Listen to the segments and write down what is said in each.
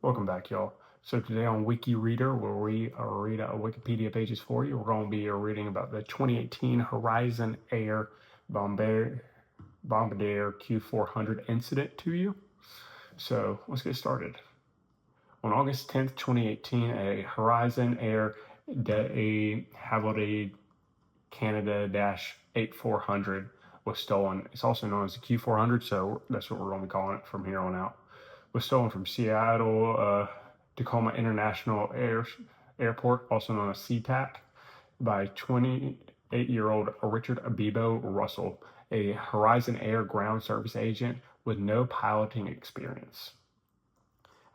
Welcome back, y'all. So today on Wiki Reader, where we read Wikipedia pages for you, we're going to be reading about the 2018 Horizon Air Bombardier Q400 incident to you. So let's get started. On August 10th, 2018, a Horizon Air Bombardier Canada-8400 was stolen. It's also known as the Q400, so that's what we're going to be calling it from here on out. Was stolen from Seattle Tacoma International Airport, also known as SeaTac, by 28-year-old Richard Beebo Russell, a Horizon Air ground service agent with no piloting experience.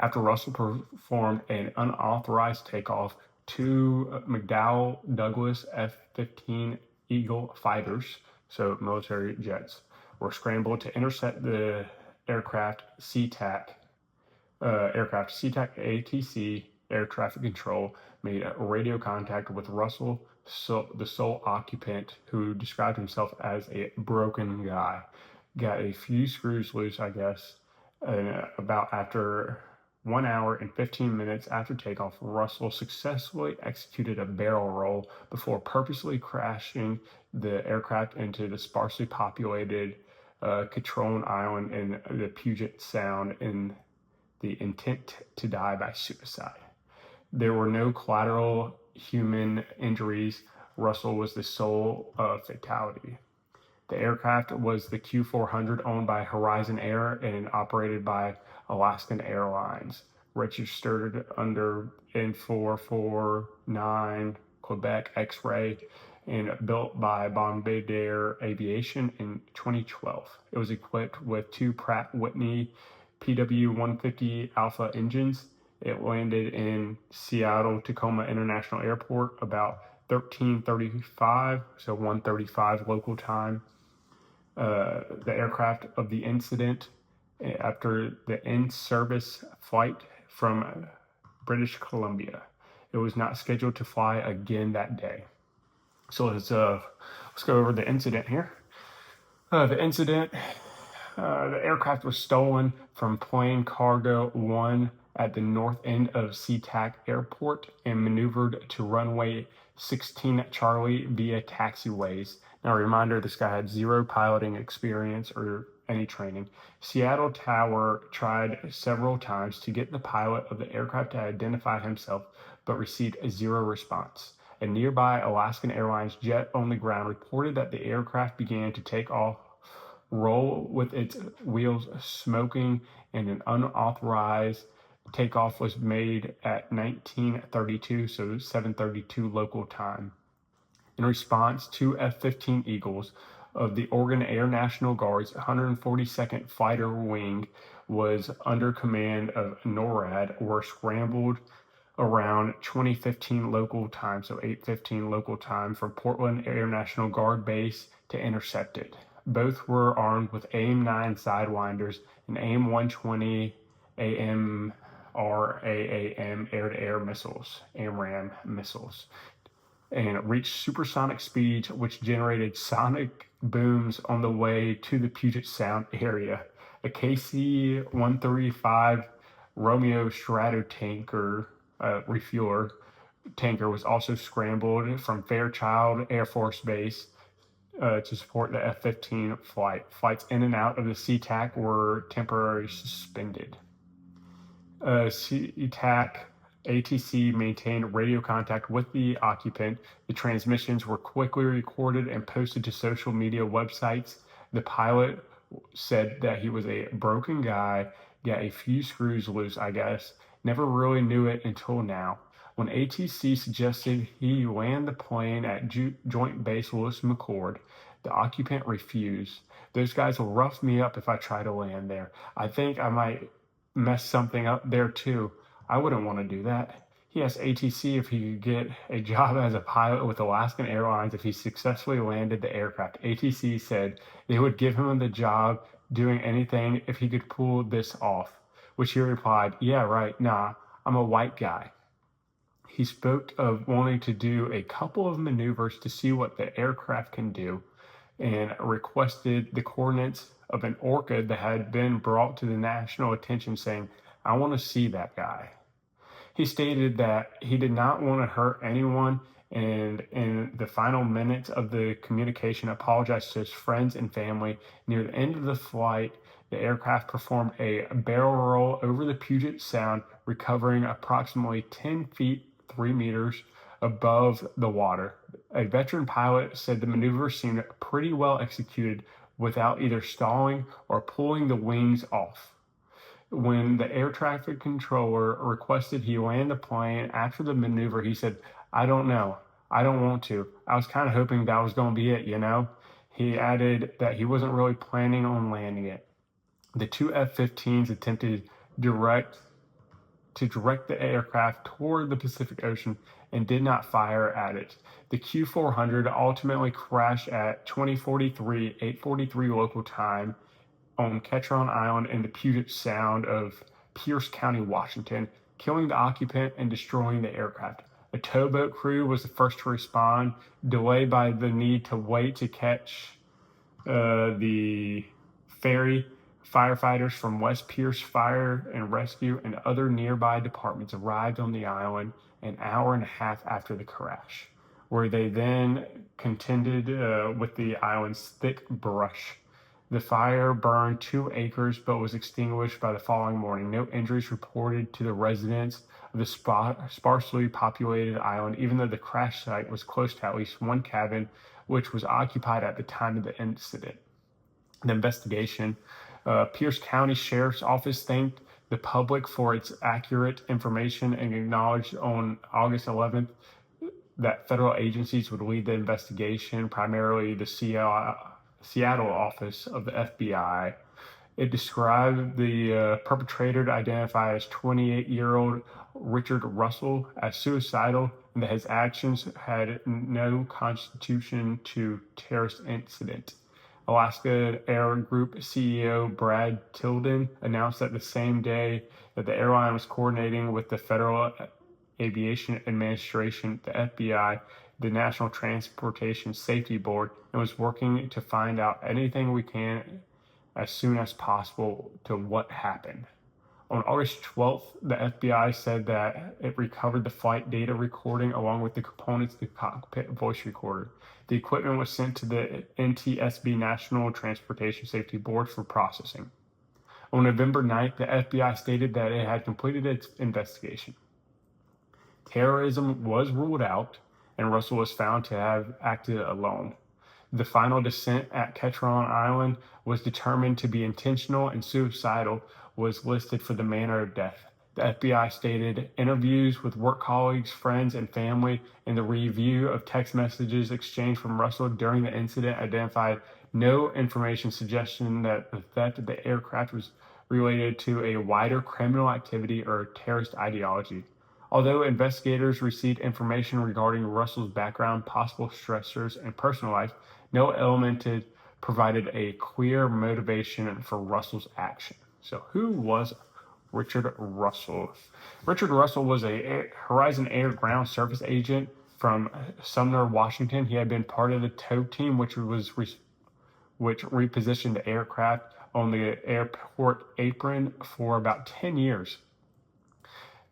After Russell performed an unauthorized takeoff, two McDonnell Douglas F-15 Eagle fighters, so military jets, were scrambled to intercept the aircraft SeaTac ATC air traffic control made a radio contact with Russell, the sole occupant, who described himself as a broken guy. Got a few screws loose, I guess. About after 1 hour and 15 minutes after takeoff, Russell successfully executed a barrel roll before purposely crashing the aircraft into the sparsely populated Catrone Island in the Puget Sound in the intent to die by suicide. There were no collateral human injuries. Russell was the sole fatality. The aircraft was the Q400, owned by Horizon Air and operated by Alaskan Airlines, registered under N449 Quebec X-ray, and built by Bombardier Aviation in 2012. It was equipped with two Pratt & Whitney PW150 Alpha engines. It landed in Seattle Tacoma International Airport about 13:35, so 1:35 local time. The aircraft of the incident after the in-service flight from British Columbia. It was not scheduled to fly again that day. So let's go over the incident here. The aircraft was stolen from Plane Cargo 1 at the north end of SeaTac Airport and maneuvered to runway 16 Charlie via taxiways. Now, a reminder, this guy had zero piloting experience or any training. Seattle Tower tried several times to get the pilot of the aircraft to identify himself, but received zero response. A nearby Alaskan Airlines jet on the ground reported that the aircraft began to take off, roll with its wheels smoking, and an unauthorized takeoff was made at 19:32, so 7:32 local time. In response, two F-15 Eagles of the Oregon Air National Guard's 142nd Fighter Wing was under command of NORAD were scrambled around 2015 local time, so 8:15 local time, from Portland Air National Guard Base to intercept it. Both were armed with AIM-9 Sidewinders and AIM-120 AMRAAM air-to-air missiles, AMRAAM missiles, and reached supersonic speeds, which generated sonic booms on the way to the Puget Sound area. A KC-135 Romeo Stratotanker refueler tanker was also scrambled from Fairchild Air Force Base to support the F-15 flight. Flights in and out of the SeaTac were temporarily suspended. SeaTac ATC maintained radio contact with the occupant. The transmissions were quickly recorded and posted to social media websites. The pilot said that he was a broken guy, got a few screws loose, I guess. Never really knew it until now. When ATC suggested he land the plane at Joint Base Lewis McChord, the occupant refused. Those guys will rough me up if I try to land there. I think I might mess something up there too. I wouldn't want to do that. He asked ATC if he could get a job as a pilot with Alaskan Airlines if he successfully landed the aircraft. ATC said they would give him the job doing anything if he could pull this off, which he replied, "Yeah, right, nah, I'm a white guy." He spoke of wanting to do a couple of maneuvers to see what the aircraft can do and requested the coordinates of an orca that had been brought to the national attention, saying, I want to see that guy. He stated that he did not want to hurt anyone, and in the final minutes of the communication apologized to his friends and family. Near the end of the flight, the aircraft performed a barrel roll over the Puget Sound, recovering approximately 10 feet 3 meters above the water. A veteran pilot said the maneuver seemed pretty well executed without either stalling or pulling the wings off. When the air traffic controller requested he land the plane after the maneuver, he said, "I don't know. I don't want to. I was kind of hoping that was going to be it, you know?" He added that he wasn't really planning on landing it. The two F-15s attempted direct to direct the aircraft toward the Pacific Ocean and did not fire at it. The Q400 ultimately crashed at 20:43, 8:43 local time on Ketron Island in the Puget Sound of Pierce County, Washington, killing the occupant and destroying the aircraft. A towboat crew was the first to respond, delayed by the need to wait to catch the ferry. Firefighters from West Pierce Fire and Rescue and other nearby departments arrived on the island an hour and a half after the crash, where they then contended with the island's thick brush. The fire burned 2 acres but was extinguished by the following morning. No injuries reported to the residents of the sparsely populated island, even though the crash site was close to at least one cabin, which was occupied at the time of the incident. The investigation. Pierce County Sheriff's Office thanked the public for its accurate information and acknowledged on August 11th that federal agencies would lead the investigation, primarily the Seattle office of the FBI. It described the perpetrator, identified as 28-year-old Richard Russell, as suicidal, and that his actions had no constitution to terrorist incident. Alaska Air Group CEO Brad Tilden announced that the same day that the airline was coordinating with the Federal Aviation Administration, the FBI, the National Transportation Safety Board, and was working to find out anything we can as soon as possible to what happened. On August 12th, the FBI said that it recovered the flight data recording along with the components of the cockpit voice recorder. The equipment was sent to the NTSB, National Transportation Safety Board, for processing. On November 9th, the FBI stated that it had completed its investigation. Terrorism was ruled out, and Russell was found to have acted alone. The final descent at Ketron Island was determined to be intentional, and suicidal was listed for the manner of death. The FBI stated interviews with work colleagues, friends, and family, and the review of text messages exchanged from Russell during the incident identified no information suggesting that the theft of the aircraft was related to a wider criminal activity or terrorist ideology. Although investigators received information regarding Russell's background, possible stressors, and personal life, no element provided a clear motivation for Russell's action. So who was Richard Russell? Richard Russell was a Horizon Air ground service agent from Sumner, Washington. He had been part of the tow team, which repositioned the aircraft on the airport apron for about 10 years.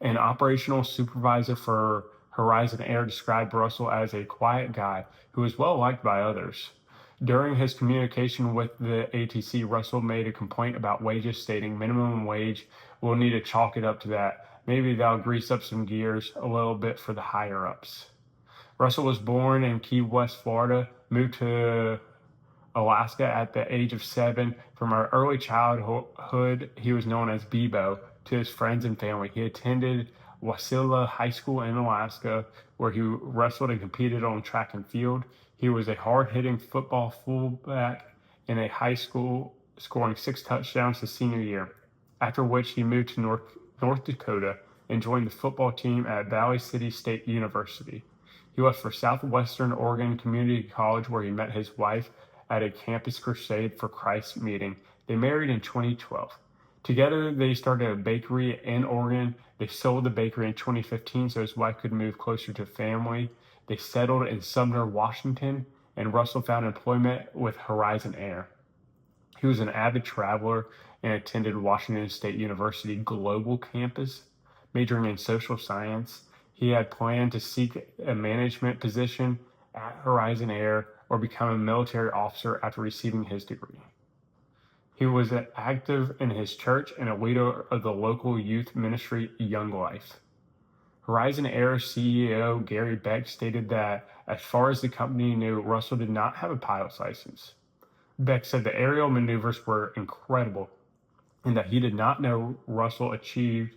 An operational supervisor for Horizon Air described Russell as a quiet guy who was well liked by others. During his communication with the ATC, Russell made a complaint about wages, stating minimum wage will need to chalk it up to that. Maybe they'll grease up some gears a little bit for the higher-ups. Russell was born in Key West, Florida, moved to Alaska at the age of 7. From our early childhood, he was known as Beebo to his friends and family. He attended Wasilla High School in Alaska, where he wrestled and competed on track and field. He was a hard-hitting football fullback in a high school, scoring 6 touchdowns his senior year, after which he moved to North Dakota and joined the football team at Valley City State University. He left for Southwestern Oregon Community College, where he met his wife at a Campus Crusade for Christ meeting. They married in 2012. Together, they started a bakery in Oregon. They sold the bakery in 2015 so his wife could move closer to family. They settled in Sumner, Washington, and Russell found employment with Horizon Air. He was an avid traveler and attended Washington State University Global Campus, majoring in social science. He had planned to seek a management position at Horizon Air or become a military officer after receiving his degree. He was active in his church and a leader of the local youth ministry Young Life. Horizon Air CEO Gary Beck stated that as far as the company knew, Russell did not have a pilot's license. Beck said the aerial maneuvers were incredible and that he did not know Russell achieved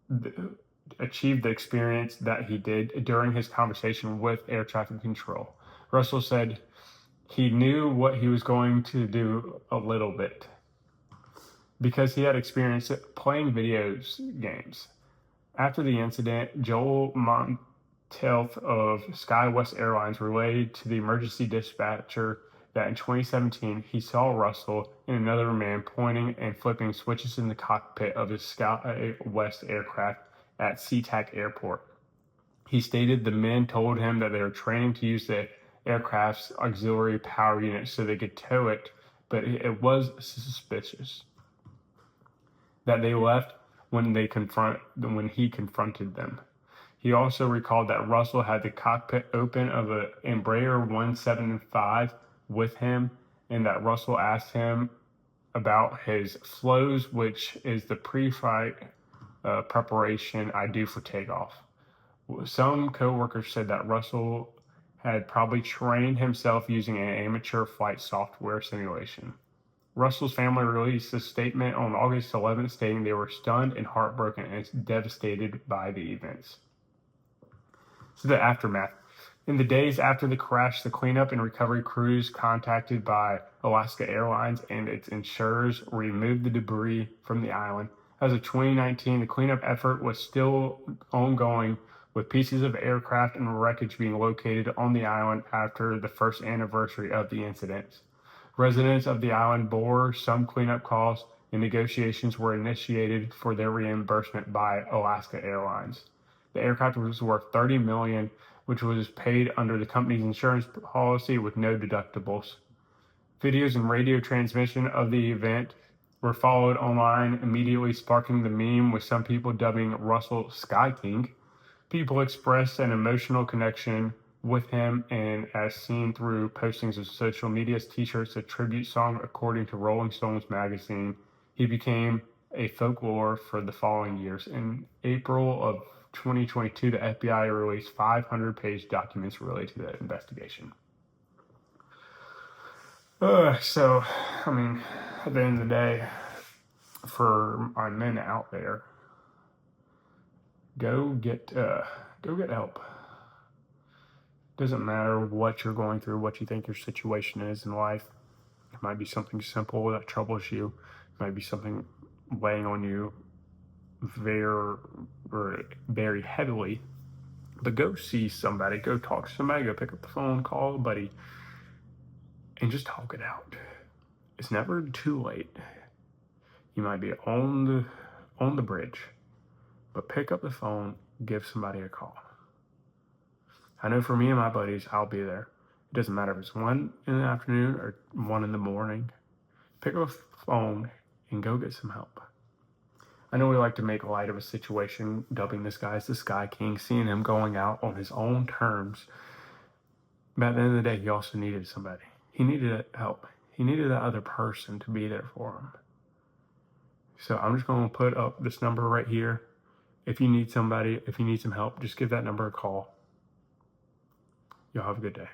the experience that he did during his conversation with air traffic control. Russell said he knew what he was going to do a little bit because he had experience playing video games. After the incident, Joel Montelth of SkyWest Airlines relayed to the emergency dispatcher that in 2017 he saw Russell and another man pointing and flipping switches in the cockpit of his SkyWest aircraft at SeaTac Airport. He stated the men told him that they were training to use the aircraft's auxiliary power unit so they could tow it, but it was suspicious that they left when he confronted them. He also recalled that Russell had the cockpit open of an Embraer 175 with him, and that Russell asked him about his flows, which is the pre-flight preparation I do for takeoff. Some co-workers said that Russell had probably trained himself using an amateur flight software simulation. Russell's family released a statement on August 11th stating they were stunned and heartbroken and devastated by the events. So the aftermath. In the days after the crash, the cleanup and recovery crews contacted by Alaska Airlines and its insurers removed the debris from the island. As of 2019, the cleanup effort was still ongoing, with pieces of aircraft and wreckage being located on the island after the first anniversary of the incident. Residents of the island bore some cleanup costs, and negotiations were initiated for their reimbursement by Alaska Airlines. The aircraft was worth $30 million, which was paid under the company's insurance policy with no deductibles. Videos and radio transmission of the event were followed online, immediately sparking the meme, with some people dubbing Russell Sky King. People expressed an emotional connection with him, and as seen through postings of social media's t-shirts, a tribute song. According to Rolling Stones magazine, he became a folklore for the following years. In April of 2022, the FBI released 500-page documents related to the investigation. So, I mean, at the end of the day, for our men out there, go get help. Doesn't matter what you're going through, what you think your situation is in life. It might be something simple that troubles you. It might be something weighing on you very heavily. But go see somebody, go talk to somebody, go pick up the phone, call a buddy, and just talk it out. It's never too late. You might be on the bridge, but pick up the phone, give somebody a call. I know for me and my buddies, I'll be there. It doesn't matter if it's 1 in the afternoon or 1 in the morning. Pick up a phone and go get some help. I know we like to make light of a situation, dubbing this guy as the Sky King, seeing him going out on his own terms. But at the end of the day, he also needed somebody. He needed help. He needed that other person to be there for him. So I'm just going to put up this number right here. If you need somebody, if you need some help, just give that number a call. Y'all have a good day.